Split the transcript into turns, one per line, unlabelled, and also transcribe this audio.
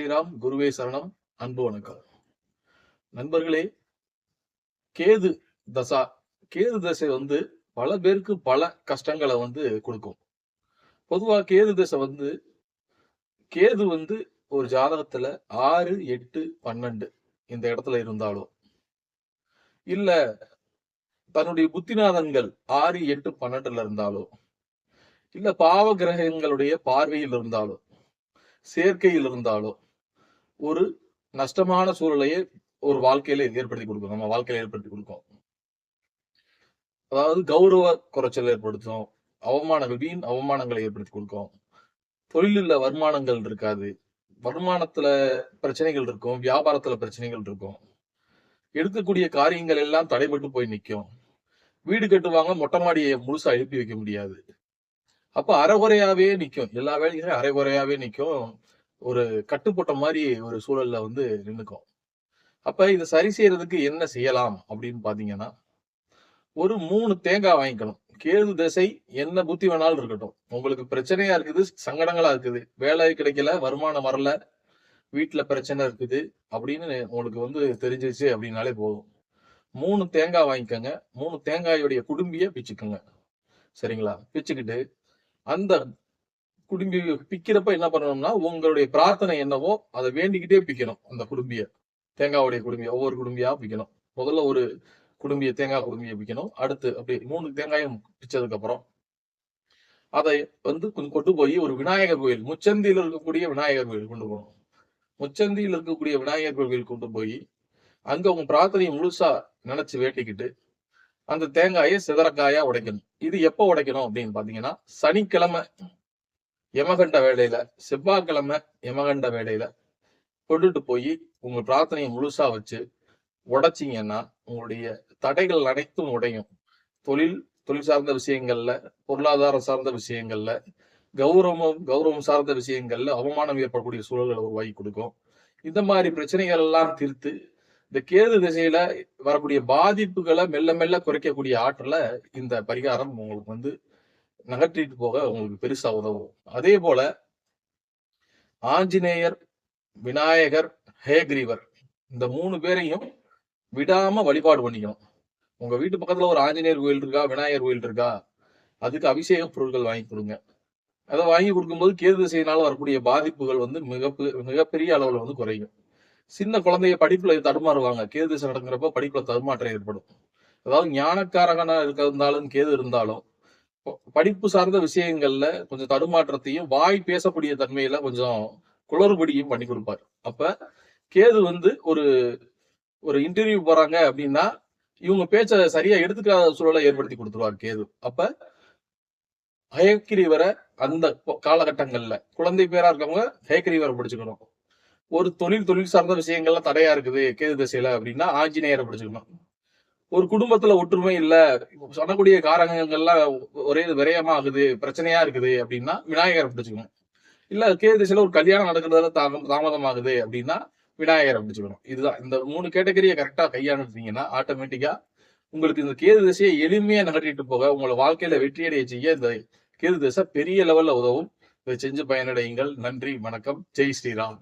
சாய்ராம், குருவே சரணம். அன்பு வணக்கம் நண்பர்களே. கேது தசா, கேது தசை வந்து பல பேருக்கு பல கஷ்டங்களை கொடுக்கும். பொதுவா கேது தசை கேது ஒரு ஜாதகத்துல 6, 8, 12 இந்த இடத்துல இருந்தாலோ, இல்ல தன்னுடைய புத்திநாதன்கள் 6, 8, 12ல இருந்தாலோ, இல்ல பாவ கிரகங்களுடைய பார்வையில் இருந்தாலோ, சேர்க்கையில் இருந்தாலோ, ஒரு நஷ்டமான சூழலையே ஒரு வாழ்க்கையில ஏற்படுத்தி கொடுக்கும். நம்ம வாழ்க்கையில ஏற்படுத்தி கொடுக்கும். அதாவது கௌரவ குறைச்சல் ஏற்படுத்தும். அவமானங்கள், வீண் அவமானங்களை ஏற்படுத்தி கொடுக்கும். தொழிலில் வருமானங்கள் இருக்காது. வருமானத்துல பிரச்சனைகள் இருக்கும். வியாபாரத்துல பிரச்சனைகள் இருக்கும். எடுக்கக்கூடிய காரியங்கள் எல்லாம் தடைபட்டு போய் நிற்கும். வீடு கட்டுவாங்க, மொட்டை மாடியை முழுசா எழுப்பி வைக்க முடியாது. அப்ப அரைகுறையாவே நிற்கும். எல்லா வேலையும் அரைகுறையாவே நிற்கும். ஒரு கட்டுப்பட்ட மாதிரி ஒரு சூழல்ல நின்னுக்கும். அப்ப இதை சரி செய்யறதுக்கு என்ன செய்யலாம் அப்படின்னு பாத்தீங்கன்னா, ஒரு 3 தேங்காய் வாங்கிக்கணும். கேது திசை என்ன புத்தி வேணாலும் இருக்கட்டும். உங்களுக்கு பிரச்சனையா இருக்குது, சங்கடங்களா இருக்குது, வேலை கிடைக்கல, வருமானம் வரல, வீட்டுல பிரச்சனை இருக்குது அப்படின்னு உங்களுக்கு தெரிஞ்சிருச்சு அப்படின்னாலே போதும். 3 தேங்காய் வாங்கிக்கோங்க. 3 தேங்காயுடைய குடும்பிய பிச்சுக்குங்க. சரிங்களா? பிச்சுக்கிட்டு அந்த குடும்பி பிக்கிறப்ப என்ன பண்ணணும்னா, உங்களுடைய பிரார்த்தனை என்னவோ அதை வேண்டிக்கிட்டே பிக்கணும். அந்த குடும்பிய, தேங்காவுடைய குடும்பிய ஒவ்வொரு குடும்பியா பிக்கணும். முதல்ல ஒரு குடும்பிய, தேங்காய் குடும்பிய பிக்கணும். அடுத்து அப்படி 3 தேங்காயும் பிச்சதுக்கு அப்புறம் அதை கொஞ்சம் கொண்டு போய் ஒரு விநாயகர் கோயில், முச்சந்தியில் இருக்கக்கூடிய விநாயகர் கோயில் கொண்டு போகணும். முச்சந்தியில் இருக்கக்கூடிய விநாயகர் கோயில் கொண்டு போய் அங்க உங்க பிரார்த்தனையை முழுசா நினைச்சு வேண்டிக்கிட்டு அந்த தேங்காயை சிதறக்காயா உடைக்கணும். இது எப்ப உடைக்கணும் அப்படின்னு பாத்தீங்கன்னா, சனிக்கிழமை யமகண்ட வேலையில, செவ்வாய்க்கிழமை யமகண்ட வேலையில கொண்டுட்டு போய் உங்க பிரார்த்தனையை முழுசா வச்சு உடைச்சிங்கன்னா உங்களுடைய தடைகள் அனைத்தும் உடையும். தொழில் சார்ந்த விஷயங்கள்ல, பொருளாதாரம் சார்ந்த விஷயங்கள்ல, கௌரவம் சார்ந்த விஷயங்கள்ல அவமானம் ஏற்படக்கூடிய சூழல்களை உருவாக்கி கொடுக்கும். இந்த மாதிரி பிரச்சனைகள் எல்லாம் தீர்த்து இந்த கேது திசையில வரக்கூடிய பாதிப்புகளை மெல்ல மெல்ல குறைக்கக்கூடிய ஆற்றலை இந்த பரிகாரம் உங்களுக்கு நகர்த்திட்டு போக உங்களுக்கு பெருசா உதவும். அதே போல ஆஞ்சநேயர், விநாயகர், ஹயக்ரீவர் இந்த 3 பேரையும் விடாம வழிபாடு பண்ணிக்கணும். உங்க வீட்டு பக்கத்துல ஒரு ஆஞ்சநேயர் கோயில் இருக்கா, விநாயகர் கோயில் இருக்கா, அதுக்கு அபிஷேக பொருட்கள் வாங்கி கொடுங்க. அதை வாங்கி கொடுக்கும்போது கேது திசையினால வரக்கூடிய பாதிப்புகள் மிகப்பெரிய அளவுல குறையும். சின்ன குழந்தைய படிப்புல தடுமாறுவாங்க. கேது திசை நடக்கிறப்ப படிப்புல தடுமாற்றம் ஏற்படும். அதாவது ஞானக்காரகனா இருந்தாலும் கேது இருந்தாலும் படிப்பு சார்ந்த விஷயங்கள்ல கொஞ்சம் தடுமாற்றத்தையும், வாய் பேசக்கூடிய தன்மையில கொஞ்சம் குளறுபடியும் பண்ணி கொடுப்பாரு. அப்ப கேது ஒரு ஒரு இன்டர்வியூ போறாங்க அப்படின்னா இவங்க பேச்ச சரியா எடுத்துக்காத சூழலை ஏற்படுத்தி கொடுத்துருவார் கேது. அப்ப ஹயக்கிரீவரை அந்த காலகட்டங்கள்ல குழந்தை பேரா இருக்கவங்க ஹயக்கிரீவரை பிடிச்சுக்கணும். ஒரு தொழில் சார்ந்த விஷயங்கள்ல தடையா இருக்குது கேது திசையில அப்படின்னா ஆஞ்சநேயரை பிடிச்சுக்கணும். ஒரு குடும்பத்துல ஒற்றுமை இல்ல, சொல்லக்கூடிய காரகங்கள்லாம் ஒரே விரயமா ஆகுது, பிரச்சனையா இருக்குது அப்படின்னா விநாயகரை பிடிச்சுக்கணும். இல்ல கேது திசையில ஒரு கல்யாணம் நடக்கிறதுல தாமதம் ஆகுது அப்படின்னா விநாயகரை பிடிச்சுக்கணும். இதுதான் இந்த 3 கேட்டகரியை கரெக்டா கையாண்டுட்டீங்கன்னா ஆட்டோமேட்டிக்கா உங்களுக்கு இந்த கேது திசையை எளிமையா நகர்த்திட்டு போக, உங்களை வாழ்க்கையில வெற்றியடைய செய்ய இந்த கேது திசை பெரிய லெவல்ல உதவும். இதை செஞ்சு பயனடையுங்கள். நன்றி, வணக்கம். ஜெய் ஸ்ரீராம்.